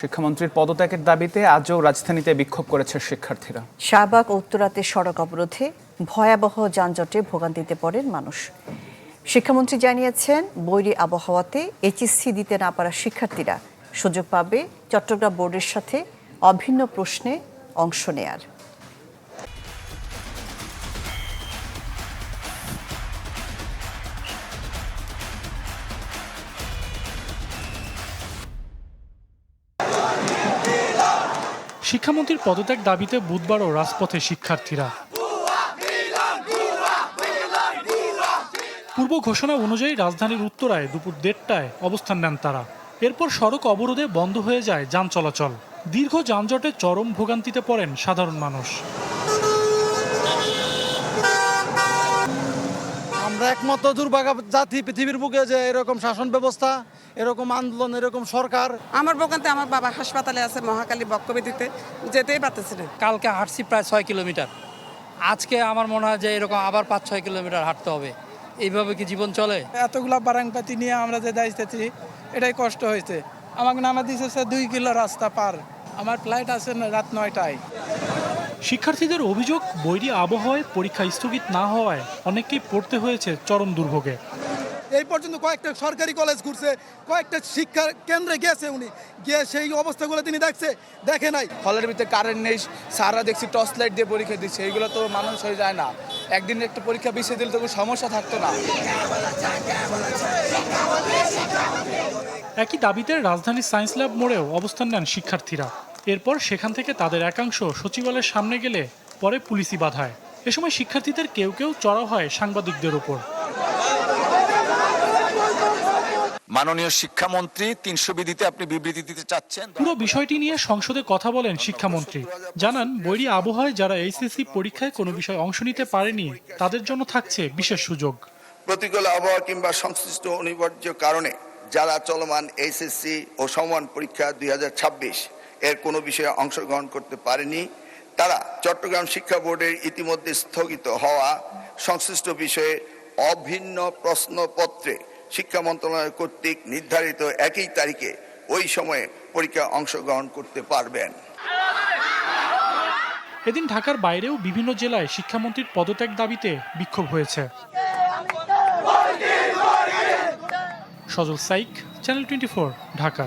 শিক্ষামন্ত্রীর পদত্যাগের দাবিতে আজও রাজধানীতে বিক্ষোভ করেছে শিক্ষার্থীরা। শাহবাগ উত্তরাতে সড়ক অবরোধে ভয়াবহ যানজটে ভোগান্তিতে পড়েন মানুষ। শিক্ষামন্ত্রী জানিয়েছেন, বৈরী আবহাওয়াতে এইচএসসি দিতে না পারা শিক্ষার্থীরা সুযোগ পাবে চট্টগ্রাম বোর্ডের সাথে অভিন্ন প্রশ্নে অংশ নেয়ার। শিক্ষামন্ত্রীর পদত্যাগ দাবিতে বুধবারও রাজপথে শিক্ষার্থীরা। পূর্ব ঘোষণা অনুযায়ী রাজধানীর উত্তরায় দুপুর 1:30টায় অবস্থান নেন তারা। এরপর সড়ক অবরোধে বন্ধ হয়ে যায় যান চলাচল। দীর্ঘ যানজটে চরম ভোগান্তিতে পড়েন সাধারণ মানুষ। আমরা একমাত্র দুর্ভাগা জাতি পৃথিবীর বুকে, যে এরকম শাসন ব্যবস্থা, এরকম আন্দোলন, এরকম সরকার। আমার ভোগান্তি, আমার বাবা হাসপাতালে আছে মহাকালী বক্ষব্যাধিতে, যেতেই পারতেছি না। কালকে হাঁটছি প্রায় 6 কিলোমিটার, আজকে আমার মনে হয় যে এরকম আবার 5-6 কিলোমিটার হাঁটতে হবে। এইভাবে কি জীবন চলে? এতগুলা বারাংপাতি নিয়ে আমরা যে যাইতেছি, এটাই কষ্ট হয়েছে। আমাকে নামা দিয়েছে 2 কিলো রাস্তা পার। আমার ফ্লাইট আছে রাত 9টায়। শিক্ষার্থীদের অভিযোগ, বৈরী আবহাওয়ায় পরীক্ষা স্থগিত না হওয়ায় অনেককেই পড়তে হয়েছে চরম দুর্ভোগে। এই পর্যন্ত কয়েকটা সরকারি কলেজ ঘুরছে, কয়েকটা শিক্ষা কেন্দ্রে গেছে, উনি গিয়ে সেই অবস্থাগুলো তিনি দেখে নাই। হলের ভিতরে কারেন্ট নেই, সারা দেখছি টর্চ লাইট দিয়ে পরীক্ষা দিচ্ছে। এইগুলো তো মানুষ হয়ে যায় না। একদিন একটা পরীক্ষা পিছিয়ে দিলে তো কোনো সমস্যা থাকতো না। একই দাবিতে রাজধানীর সায়েন্স ল্যাব মোড়েও অবস্থান নেন শিক্ষার্থীরা। এরপর সেখান থেকে তাদের একাংশ সচিবালয়ের সামনে গেলে পরে পুলিশি বাধায়। এ সময় শিক্ষার্থীদের কেউ কেউ চড়াও হয় সাংবাদিকদের উপর। মাননীয় শিক্ষামন্ত্রী 300 বিধিতে আপনি বিবৃতি দিতে চাচ্ছেন। পুরো বিষয়টি নিয়ে সংসদে কথা বলেন শিক্ষামন্ত্রী। জানান, বৈরী আবহাওয়ায় যারা এইচএসসি পরীক্ষায় কোনো বিষয়ে অংশ নিতে পারেনি তাদের জন্য থাকছে বিশেষ সুযোগ। প্রতিকূল আবহাওয়া কিংবা সংশ্লিষ্ট অনিবার্য কারণে যারা চলমান এইচএসসি ও সমমান পরীক্ষা 2026 এর কোনো বিষয়ে অংশগ্রহণ করতে পারেনি, তারা চট্টগ্রাম শিক্ষা বোর্ডের ইতিমধ্যে স্থগিত হওয়া সংশ্লিষ্ট বিষয়ে অভিন্ন প্রশ্নপত্রে শিক্ষা মন্ত্রণালয় কর্তৃক নির্ধারিত একই তারিখে ওই সময়ে পরীক্ষায় অংশগ্রহণ করতে পারবেন। এদিন ঢাকার বাইরেও বিভিন্ন জেলায় শিক্ষামন্ত্রীর পদত্যাগ দাবিতে বিক্ষোভ হয়েছে। সজল সাইক, চ্যানেল 24, ঢাকা।